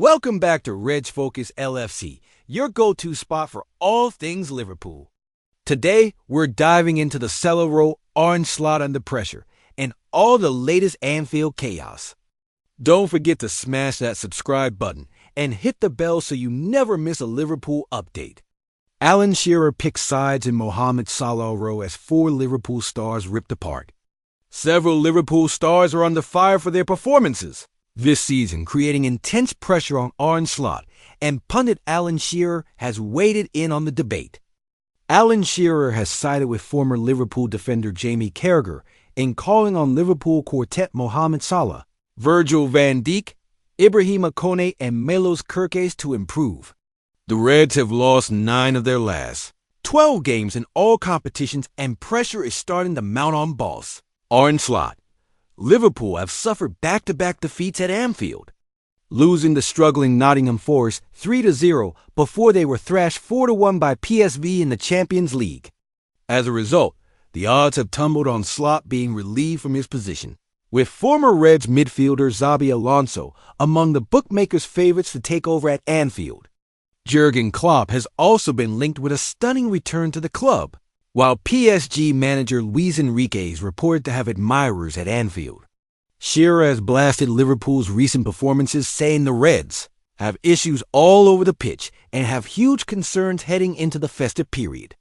Welcome back to Reg Focus LFC, your go-to spot for all things Liverpool. Today, we're diving into the cellar row, Arne Slot under pressure, and all the latest Anfield chaos. Don't forget to smash that subscribe button and hit the bell so you never miss a Liverpool update. Alan Shearer picks sides in Mohamed Salah row as 4 Liverpool stars ripped apart. Several Liverpool stars are under fire for their performances this season, creating intense pressure on Arne Slot, and pundit Alan Shearer has waded in on the debate. Alan Shearer has sided with former Liverpool defender Jamie Carragher in calling on Liverpool quartet Mohamed Salah, Virgil van Dijk, Ibrahima Konate and Milos Kerkez to improve. The Reds have lost 9 of their last 12 games in all competitions, and pressure is starting to mount on boss Arne Slot. Liverpool have suffered back-to-back defeats at Anfield, losing the struggling Nottingham Forest 3-0 before they were thrashed 4-1 by PSV in the Champions League. As a result, the odds have tumbled on Slot being relieved from his position, with former Reds midfielder Xabi Alonso among the bookmakers' favorites to take over at Anfield. Jurgen Klopp has also been linked with a stunning return to the club, while PSG manager Luis Enrique is reported to have admirers at Anfield. Shearer has blasted Liverpool's recent performances, saying the Reds have issues all over the pitch and have huge concerns heading into the festive period.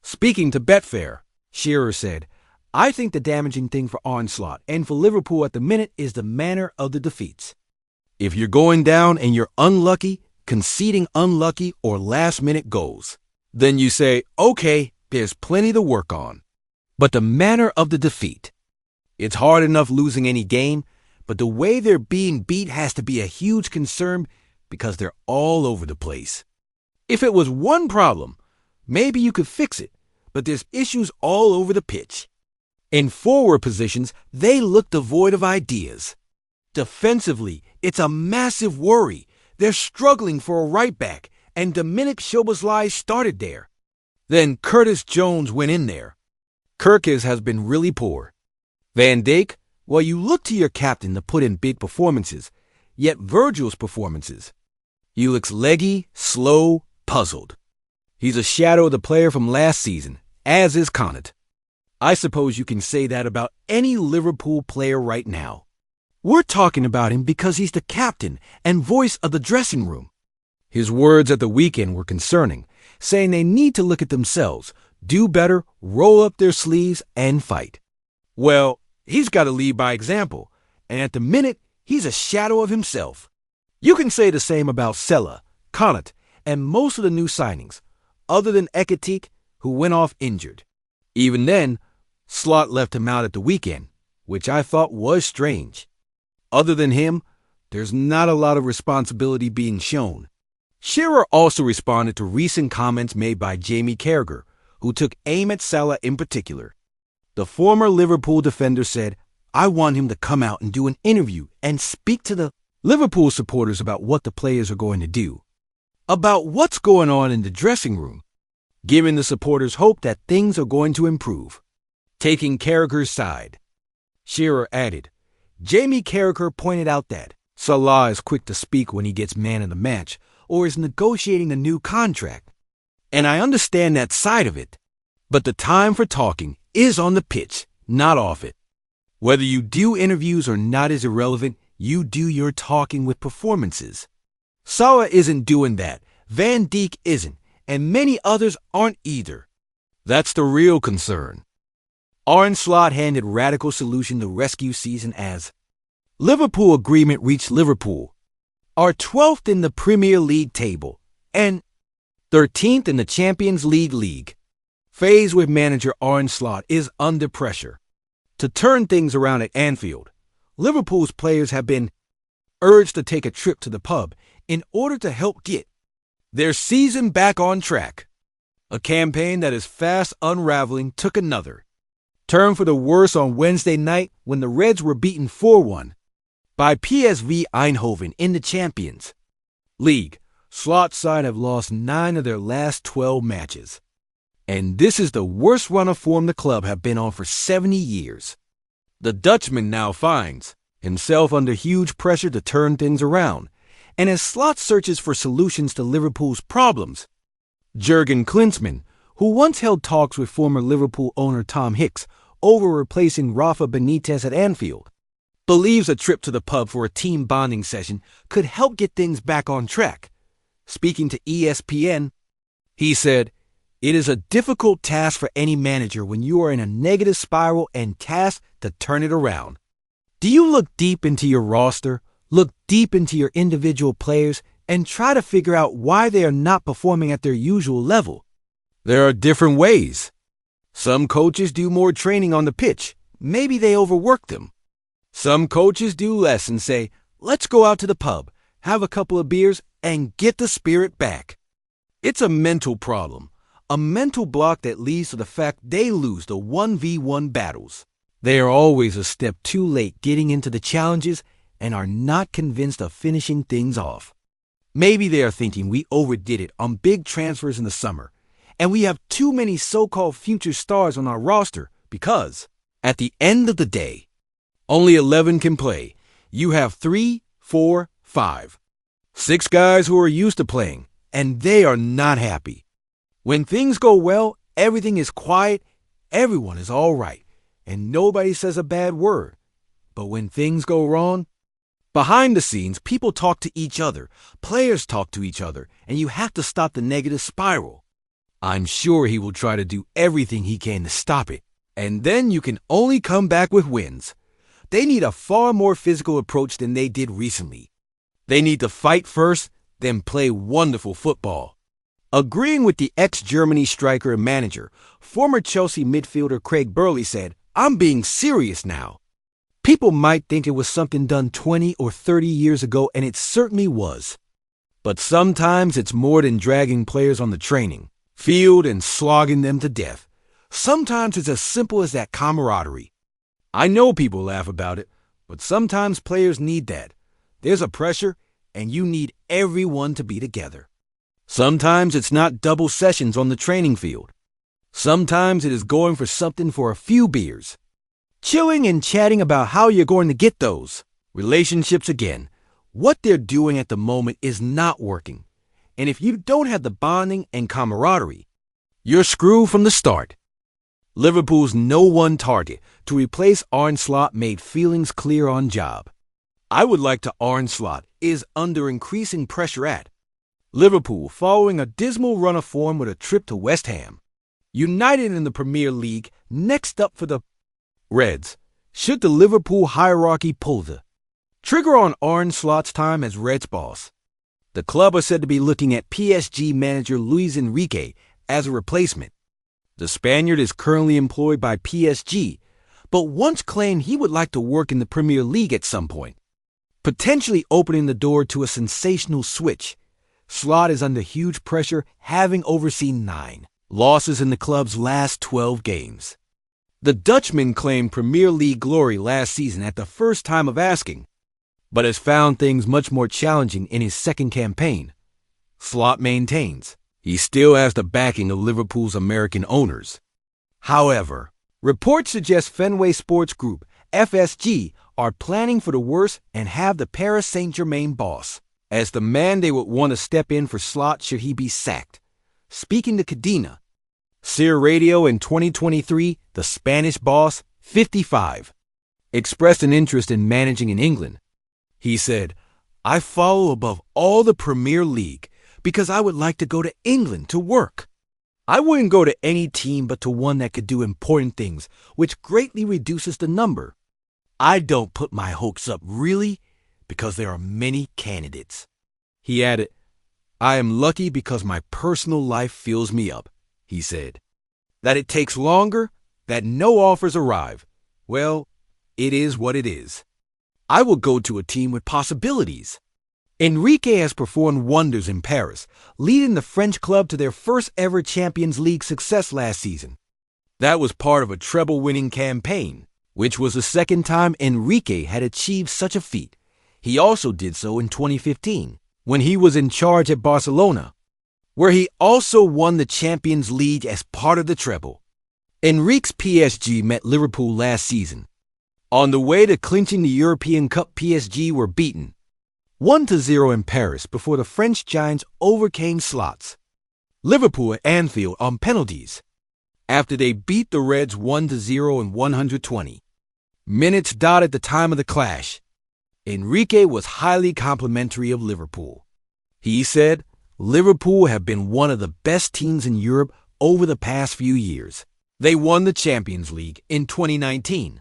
Speaking to Betfair, Shearer said, "I think the damaging thing for Arne Slot and for Liverpool at the minute is the manner of the defeats. If you're going down and you're unlucky, conceding unlucky or last-minute goals, then you say, okay, there's plenty to work on. But the manner of the defeat. It's hard enough losing any game, but the way they're being beat has to be a huge concern because they're all over the place. If it was one problem, maybe you could fix it, but there's issues all over the pitch. In forward positions, they look devoid of ideas. Defensively, it's a massive worry. They're struggling for a right back, and Dominic Szoboszlai started there. Then Curtis Jones went in there. Kerkez has been really poor. Van Dijk, well, you look to your captain to put in big performances, yet Virgil's performances. He looks leggy, slow, puzzled. He's a shadow of the player from last season, as is Konate. I suppose you can say that about any Liverpool player right now. We're talking about him because he's the captain and voice of the dressing room." His words at the weekend were concerning, saying they need to look at themselves, do better, roll up their sleeves, and fight. Well, he's got to lead by example, and at the minute, he's a shadow of himself. You can say the same about Salah, Konate, and most of the new signings, other than Ekitike, who went off injured. Even then, Slot left him out at the weekend, which I thought was strange. Other than him, there's not a lot of responsibility being shown. Shearer also responded to recent comments made by Jamie Carragher, who took aim at Salah in particular. The former Liverpool defender said, "I want him to come out and do an interview and speak to the Liverpool supporters about what the players are going to do, about what's going on in the dressing room, giving the supporters hope that things are going to improve." Taking Carragher's side, Shearer added, Jamie Carragher pointed out that Salah is quick to speak when he gets man of the match or is negotiating a new contract. And I understand that side of it. But the time for talking is on the pitch, not off it. Whether you do interviews or not is irrelevant. You do your talking with performances. Salah isn't doing that. Van Dijk isn't. And many others aren't either. That's the real concern. Arne Slot handed radical solution to rescue season as Liverpool agreement reached. Liverpool are 12th in the Premier League table and 13th in the Champions League. Phase with manager Arne Slot is under pressure to turn things around at Anfield. Liverpool's players have been urged to take a trip to the pub in order to help get their season back on track. A campaign that is fast unraveling took another turn for the worse on Wednesday night when the Reds were beaten 4-1 by PSV Eindhoven in the Champions League. Slot's side have lost 9 of their last 12 matches, and this is the worst run of form the club have been on for 70 years. The Dutchman now finds himself under huge pressure to turn things around, And as Slot searches for solutions to Liverpool's problems, Jurgen Klinsmann, who once held talks with former Liverpool owner Tom Hicks over replacing Rafa Benitez at Anfield, believes a trip to the pub for a team bonding session could help get things back on track. Speaking to ESPN, he said, "It is a difficult task for any manager when you are in a negative spiral and tasked to turn it around. Do you look deep into your roster, look deep into your individual players, and try to figure out why they are not performing at their usual level? There are different ways. Some coaches do more training on the pitch. Maybe they overwork them. Some coaches do less and say, let's go out to the pub, have a couple of beers, and get the spirit back. It's a mental problem, a mental block that leads to the fact they lose the 1v1 battles. They are always a step too late getting into the challenges and are not convinced of finishing things off. Maybe they are thinking we overdid it on big transfers in the summer, and we have too many so-called future stars on our roster because, at the end of the day, only 11 can play. You have 3, 4, 5, 6 guys who are used to playing, and they are not happy. When things go well, everything is quiet, everyone is all right, and nobody says a bad word. But when things go wrong, behind the scenes, people talk to each other, players talk to each other, and you have to stop the negative spiral. I'm sure he will try to do everything he can to stop it, and then you can only come back with wins. They need a far more physical approach than they did recently. They need to fight first, then play wonderful football." Agreeing with the ex-Germany striker and manager, former Chelsea midfielder Craig Burley said, "I'm being serious now. People might think it was something done 20 or 30 years ago, and it certainly was. But sometimes it's more than dragging players on the training field and slogging them to death. Sometimes it's as simple as that camaraderie. I know people laugh about it, but sometimes players need that. There's a pressure, and you need everyone to be together. Sometimes it's not double sessions on the training field. Sometimes it is going for something for a few beers. Chilling and chatting about how you're going to get those relationships again. What they're doing at the moment is not working. And if you don't have the bonding and camaraderie, you're screwed from the start." Liverpool's no one target to replace Arne Slot made feelings clear on job. "I would like to Arne Slot is under increasing pressure at Liverpool following a dismal run of form with a trip to West Ham. United in the Premier League next up for the Reds. Should the Liverpool hierarchy pull the trigger on Arne Slot's time as Reds boss? The club are said to be looking at PSG manager Luis Enrique as a replacement. The Spaniard is currently employed by PSG, but once claimed he would like to work in the Premier League at some point, potentially opening the door to a sensational switch. Slot is under huge pressure, having overseen 9 losses in the club's last 12 games. The Dutchman claimed Premier League glory last season at the first time of asking, but has found things much more challenging in his second campaign. Slot maintains he still has the backing of Liverpool's American owners. However, reports suggest Fenway Sports Group, FSG, are planning for the worst and have the Paris Saint-Germain boss as the man they would want to step in for Slot should he be sacked. Speaking to Cadena, Sear Radio in 2023, the Spanish boss, 55, expressed an interest in managing in England. He said, "I follow above all the Premier League because I would like to go to England to work. I wouldn't go to any team but to one that could do important things, which greatly reduces the number. I don't put my hopes up really because there are many candidates." He added, "I am lucky because my personal life fills me up," he said. That it takes longer, that no offers arrive. Well, it is what it is. I will go to a team with possibilities. Enrique has performed wonders in Paris, leading the French club to their first ever Champions League success last season. That was part of a treble-winning campaign, which was the second time Enrique had achieved such a feat. He also did so in 2015, when he was in charge at Barcelona, where he also won the Champions League as part of the treble. Enrique's PSG met Liverpool last season. On the way to clinching the European Cup, PSG were beaten 1-0 in Paris before the French Giants overcame Slots. Liverpool at Anfield on penalties after they beat the Reds 1-0 in 120 minutes. At the time of the clash, Enrique was highly complimentary of Liverpool. He said, "Liverpool have been one of the best teams in Europe over the past few years. They won the Champions League in 2019.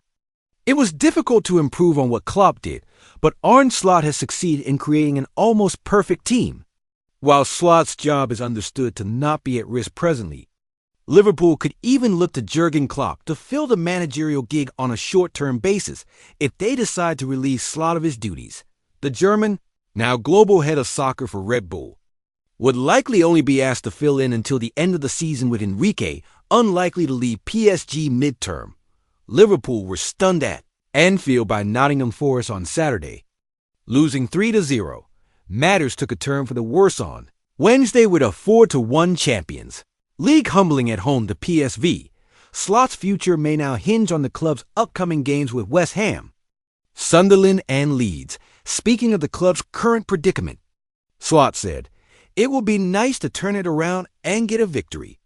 It was difficult to improve on what Klopp did, but Arne Slot has succeeded in creating an almost perfect team. While Slot's job is understood to not be at risk presently, Liverpool could even look to Jurgen Klopp to fill the managerial gig on a short-term basis if they decide to relieve Slot of his duties." The German, now global head of soccer for Red Bull, would likely only be asked to fill in until the end of the season, with Enrique unlikely to leave PSG mid-term. Liverpool were stunned at Anfield by Nottingham Forest on Saturday. Losing 3-0, matters took a turn for the worse on Wednesday with a 4-1 Champions League humbling at home to PSV. Slot's future may now hinge on the club's upcoming games with West Ham, Sunderland, and Leeds. Speaking of the club's current predicament, Slot said, "It will be nice to turn it around and get a victory.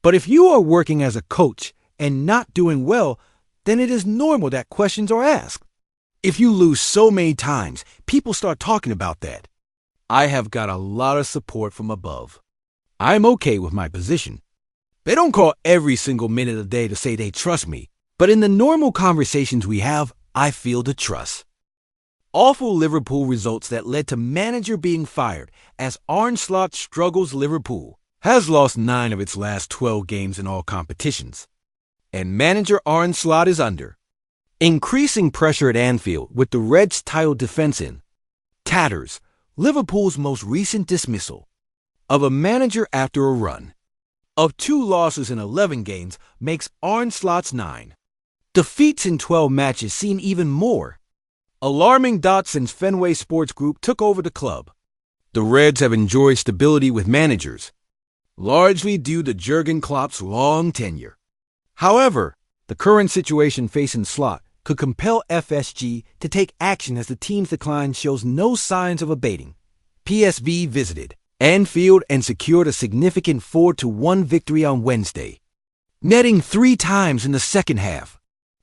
But if you are working as a coach and not doing well, then it is normal that questions are asked. If you lose so many times, people start talking about that. I have got a lot of support from above. I'm okay with my position. They don't call every single minute of the day to say they trust me, but in the normal conversations we have, I feel the trust." Awful Liverpool results that led to manager being fired as Arne Slot struggles. Liverpool has lost 9 of its last 12 games in all competitions, and manager Arne Slot is under increasing pressure at Anfield with the Reds' title defense in tatters. Liverpool's most recent dismissal of a manager after a run of 2 losses in 11 games makes Arne Slot's 9 defeats in 12 matches seem even more alarming. Since Fenway Sports Group took over the club, the Reds have enjoyed stability with managers, largely due to Jurgen Klopp's long tenure. However, the current situation facing Slot could compel FSG to take action as the team's decline shows no signs of abating. PSV visited Anfield and secured a significant 4-1 victory on Wednesday, netting 3 times in the second half.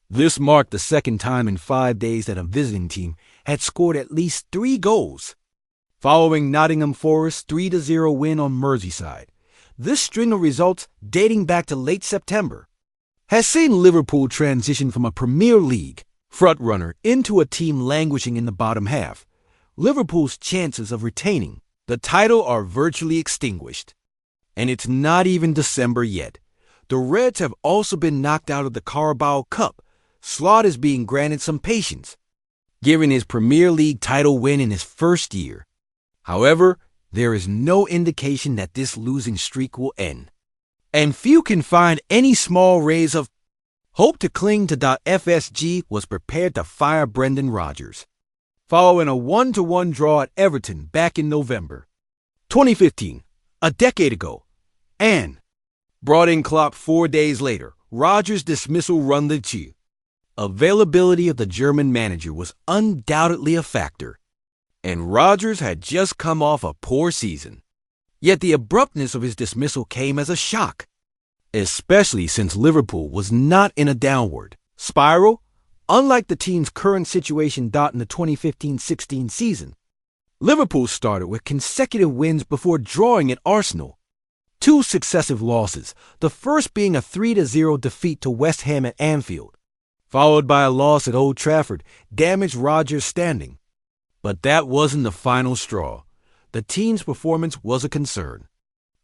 This marked the second time in 5 days that a visiting team had scored at least 3 goals. Following Nottingham Forest's 3-0 win on Merseyside, this string of results dating back to late September has seen Liverpool transition from a Premier League frontrunner into a team languishing in the bottom half. Liverpool's chances of retaining the title are virtually extinguished, and it's not even December yet. The Reds have also been knocked out of the Carabao Cup. Slot is being granted some patience, given his Premier League title win in his first year. However, there is no indication that this losing streak will end, and few can find any small rays of hope to cling to. FSG was prepared to fire Brendan Rodgers following a 1-1 draw at Everton back in November 2015, a decade ago, and brought in Klopp 4 days later. Rodgers' dismissal run the cheer. Availability of the German manager was undoubtedly a factor, and Rodgers had just come off a poor season. Yet the abruptness of his dismissal came as a shock, especially since Liverpool was not in a downward spiral, unlike the team's current situation. In the 2015-16 season, Liverpool started with consecutive wins before drawing at Arsenal. 2 successive losses, the first being a 3-0 defeat to West Ham at Anfield, followed by a loss at Old Trafford, damaged Rodgers' standing. But that wasn't the final straw. The team's performance was a concern,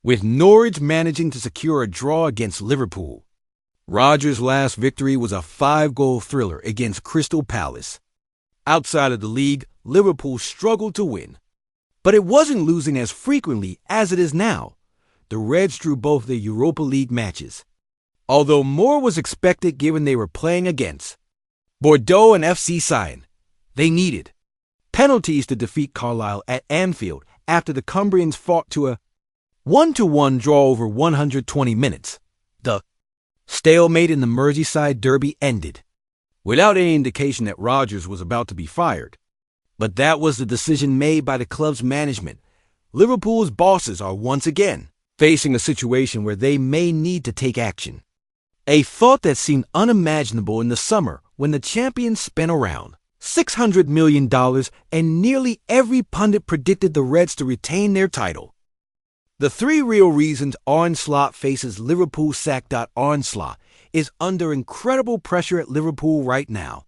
with Norwich managing to secure a draw against Liverpool. Rodgers' last victory was a 5-goal thriller against Crystal Palace. Outside of the league, Liverpool struggled to win, but it wasn't losing as frequently as it is now. The Reds drew both the Europa League matches, although more was expected given they were playing against Bordeaux and FC Sion. They needed penalties to defeat Carlisle at Anfield after the Cumbrians fought to a 1-1 draw over 120 minutes. The stalemate in the Merseyside derby ended without any indication that Rodgers was about to be fired. But that was the decision made by the club's management. Liverpool's bosses are once again facing a situation where they may need to take action. A thought that seemed unimaginable in the summer when the champions spent around $600 million and nearly every pundit predicted the Reds to retain their title. The three real reasons Arne Slot faces Liverpool sack. Arne Slot is under incredible pressure at Liverpool right now.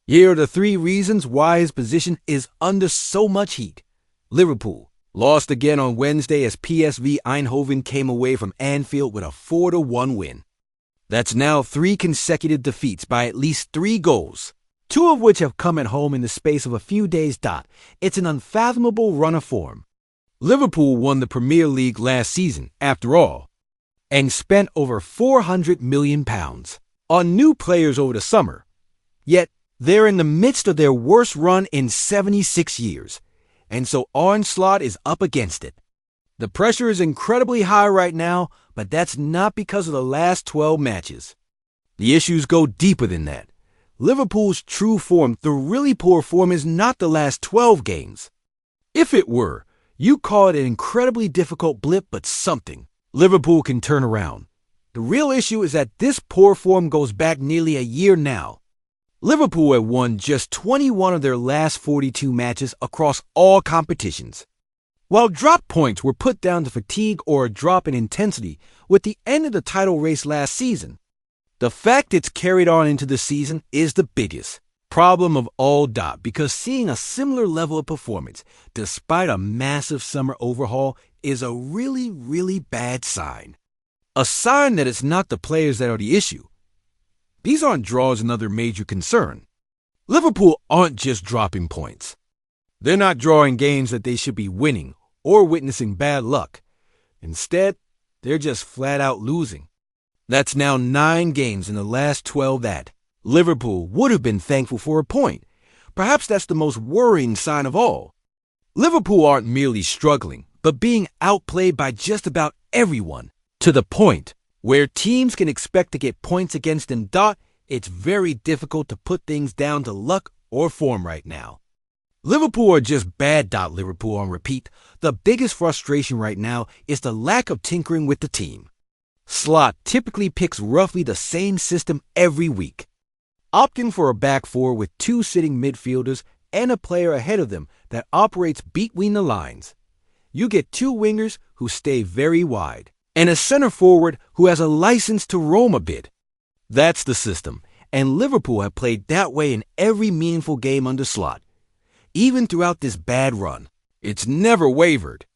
Here are the three reasons why his position is under so much heat. Liverpool lost again on Wednesday as PSV Eindhoven came away from Anfield with a 4-1 win. That's now 3 consecutive defeats by at least 3 goals, 2 of which have come at home in the space of a few days. It's an unfathomable run of form. Liverpool won the Premier League last season, after all, and spent over £400 million on new players over the summer. Yet, they're in the midst of their worst run in 76 years, and so Arne Slot is up against it. The pressure is incredibly high right now, but that's not because of the last 12 matches. The issues go deeper than that. Liverpool's true form, the really poor form, is not the last 12 games. If it were, you call it an incredibly difficult blip, but something Liverpool can turn around. The real issue is that this poor form goes back nearly a year now. Liverpool have won just 21 of their last 42 matches across all competitions. While drop points were put down to fatigue or a drop in intensity with the end of the title race last season, the fact it's carried on into the season is the biggest problem of all. Because seeing a similar level of performance despite a massive summer overhaul is a really, really bad sign. A sign that it's not the players that are the issue. These aren't draws another major concern. Liverpool aren't just dropping points. They're not drawing games that they should be winning or witnessing bad luck. Instead, they're just flat out losing. That's now 9 games in the last 12 that Liverpool would have been thankful for a point. Perhaps that's the most worrying sign of all. Liverpool aren't merely struggling, but being outplayed by just about everyone, to the point where teams can expect to get points against them. It's very difficult to put things down to luck or form right now. Liverpool are just bad. Liverpool on repeat. The biggest frustration right now is the lack of tinkering with the team. Slot typically picks roughly the same system every week, opting for a back four with 2 sitting midfielders and a player ahead of them that operates between the lines. You get 2 wingers who stay very wide, and a center forward who has a license to roam a bit. That's the system, and Liverpool have played that way in every meaningful game under Slot. Even throughout this bad run, it's never wavered.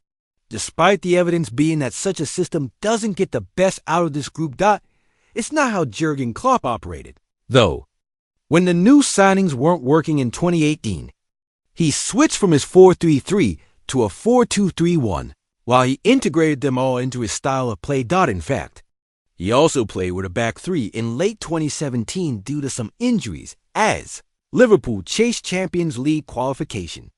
Despite the evidence being that such a system doesn't get the best out of this group. It's not how Jurgen Klopp operated. Though, when the new signings weren't working in 2018, he switched from his 4-3-3 to a 4-2-3-1, while he integrated them all into his style of play. In fact, he also played with a back 3 in late 2017 due to some injuries as Liverpool chased Champions League qualification.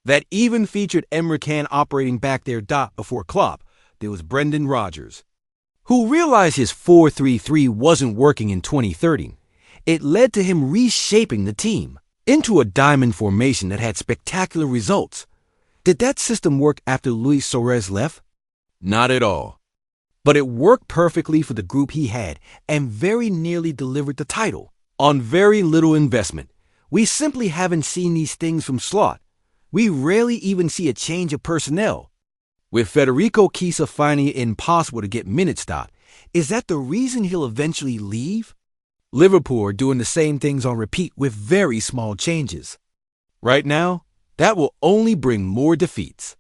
That even featured Emre Can operating back there. Before Klopp, there was Brendan Rodgers, who realized his 4-3-3 wasn't working in 2013. It led to him reshaping the team into a diamond formation that had spectacular results. Did that system work after Luis Suarez left? Not at all. But it worked perfectly for the group he had and very nearly delivered the title on very little investment. We simply haven't seen these things from Slot. We rarely even see a change of personnel. With Federico Chiesa finding it impossible to get minutes. Is that the reason he'll eventually leave? Liverpool are doing the same things on repeat with very small changes. Right now, that will only bring more defeats.